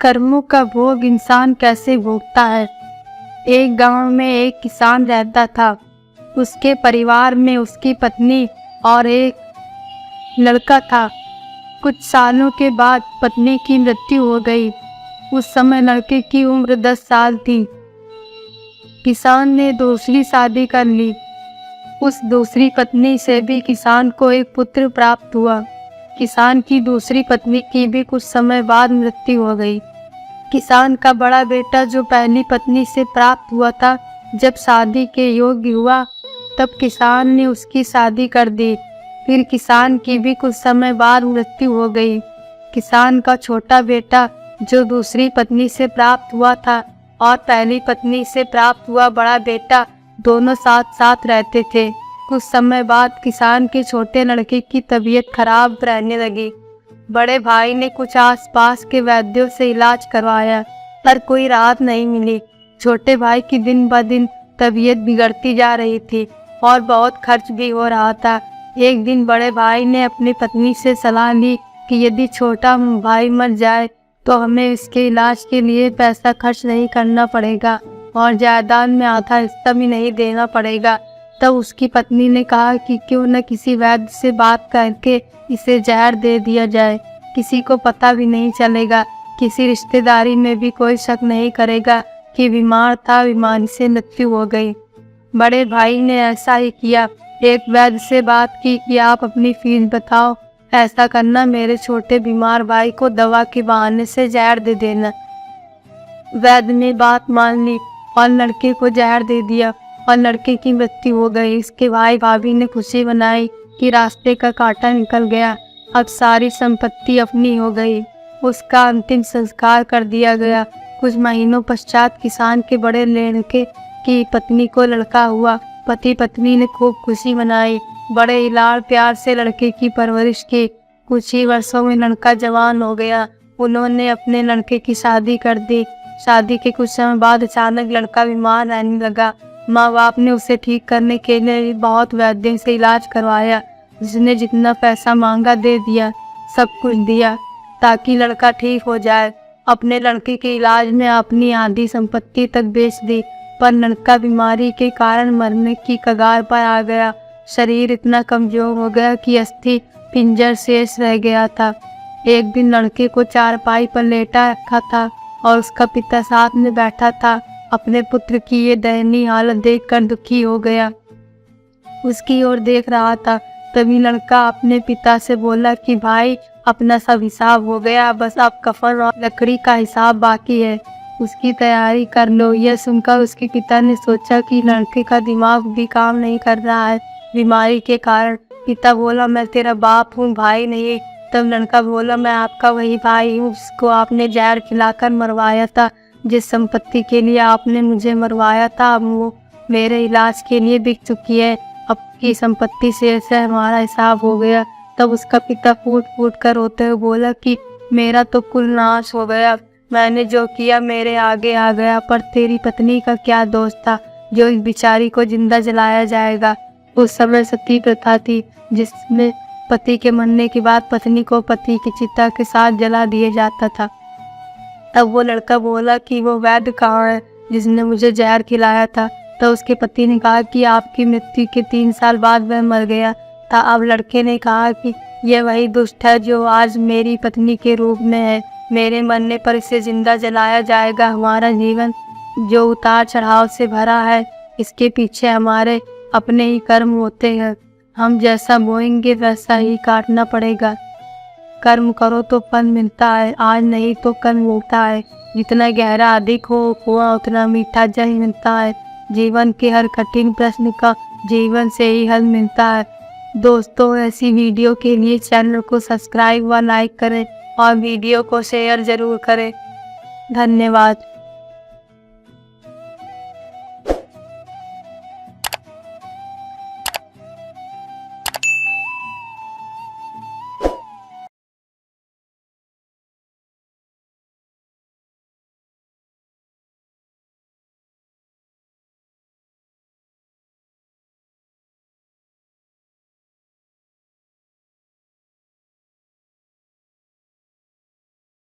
कर्मों का भोग इंसान कैसे भोगता है। एक गांव में एक किसान रहता था। उसके परिवार में उसकी पत्नी और एक लड़का था। कुछ सालों के बाद पत्नी की मृत्यु हो गई। उस समय लड़के की उम्र 10 साल थी। किसान ने दूसरी शादी कर ली। उस दूसरी पत्नी से भी किसान को एक पुत्र प्राप्त हुआ। किसान की दूसरी पत्नी की भी कुछ समय बाद मृत्यु हो गई। किसान का बड़ा बेटा जो पहली पत्नी से प्राप्त हुआ था, जब शादी के योग्य हुआ तब किसान ने उसकी शादी कर दी। फिर किसान की भी कुछ समय बाद मृत्यु हो गई। किसान का छोटा बेटा जो दूसरी पत्नी से प्राप्त हुआ था और पहली पत्नी से प्राप्त हुआ बड़ा बेटा दोनों साथ साथ रहते थे। कुछ समय बाद किसान के छोटे लड़के की तबीयत खराब रहने लगी। बड़े भाई ने कुछ आसपास के वैद्यों से इलाज करवाया, पर कोई राहत नहीं मिली। छोटे भाई की दिन ब दिन तबीयत बिगड़ती जा रही थी और बहुत खर्च भी हो रहा था। एक दिन बड़े भाई ने अपनी पत्नी से सलाह ली कि यदि छोटा भाई मर जाए तो हमें इसके इलाज के लिए पैसा खर्च नहीं करना पड़ेगा और जायदाद में आधा हिस्सा भी नहीं देना पड़ेगा। तब उसकी पत्नी ने कहा कि क्यों न किसी वैद्य से बात करके इसे जहर दे दिया जाए। किसी को पता भी नहीं चलेगा, किसी रिश्तेदारी में भी कोई शक नहीं करेगा कि बीमार था, बीमारी से मृत्यु हो गई। बड़े भाई ने ऐसा ही किया। एक वैद्य से बात की कि आप अपनी फीस बताओ, ऐसा करना, मेरे छोटे बीमार भाई को दवा के बहाने से जहर दे देना। वैद्य ने बात मान ली और लड़के को जहर दे दिया और लड़के की मृत्यु हो गई। इसके भाई भाभी ने खुशी मनाई कि रास्ते का कांटा निकल गया, अब सारी संपत्ति अपनी हो गई। उसका अंतिम संस्कार कर दिया गया। कुछ महीनों पश्चात किसान के बड़े लड़के की पत्नी को लड़का हुआ। पति पत्नी ने खूब खुशी मनाई, बड़े ही लाड़ प्यार से लड़के की परवरिश की। कुछ ही वर्षों में लड़का जवान हो गया। उन्होंने अपने लड़के की शादी कर दी। शादी के कुछ समय बाद अचानक लड़का बीमार रहने लगा। माँ बाप ने उसे ठीक करने के लिए बहुत वैद्यों से इलाज करवाया। जिसने जितना पैसा मांगा दे दिया, सब कुछ दिया ताकि लड़का ठीक हो जाए। अपने लड़के के इलाज में अपनी आधी संपत्ति तक बेच दी, पर लड़का बीमारी के कारण मरने की कगार पर आ गया। शरीर इतना कमजोर हो गया कि अस्थि पिंजर शेष रह गया था। एक दिन लड़के को चारपाई पर लेटा रखा था और उसका पिता साथ में बैठा था। अपने पुत्र की ये दयनीय हालत देखकर दुखी हो गया। उसकी ओर देख रहा था। तभी लड़का अपने पिता से बोला कि भाई, अपना सब हिसाब हो गया, बस अब कफन और लकड़ी का हिसाब बाकी है, उसकी तैयारी कर लो। यह सुनकर उसके पिता ने सोचा कि लड़के का दिमाग भी काम नहीं कर रहा है बीमारी के कारण। पिता बोला, मैं तेरा बाप हूँ, भाई नहीं। तब लड़का बोला, मैं आपका वही भाई हूँ जिसको आपने जहर खिलाकर मरवाया था। जिस संपत्ति के लिए आपने मुझे मरवाया था, अब वो मेरे इलाज के लिए बिक चुकी है। अब की संपत्ति से हमारा हिसाब हो गया। तब उसका पिता फूट फूट कर रोते हुए बोला कि मेरा तो कुल नाश हो गया। मैंने जो किया मेरे आगे आ गया, पर तेरी पत्नी का क्या दोष था जो इस बिचारी को जिंदा जलाया जाएगा। उस समय सती प्रथा थी, जिसमें पति के मरने के बाद पत्नी को पति की चिता के साथ जला दिया जाता था। तब वो लड़का बोला कि वो वैद्य कहाँ है जिसने मुझे जहर खिलाया था। तो उसके पति ने कहा कि आपकी मृत्यु के 3 साल बाद वह मर गया था। अब लड़के ने कहा कि यह वही दुष्ट है जो आज मेरी पत्नी के रूप में है। मेरे मरने पर इसे जिंदा जलाया जाएगा। हमारा जीवन जो उतार चढ़ाव से भरा है, इसके पीछे हमारे अपने ही कर्म होते हैं। हम जैसा बोएंगे वैसा ही काटना पड़ेगा। कर्म करो तो फल मिलता है, आज नहीं तो कल मिलता है। जितना गहरा अधिक हो कुआं, उतना मीठा जल मिलता है। जीवन के हर कठिन प्रश्न का जीवन से ही हल मिलता है। दोस्तों, ऐसी वीडियो के लिए चैनल को सब्सक्राइब व लाइक करें और वीडियो को शेयर जरूर करें। धन्यवाद।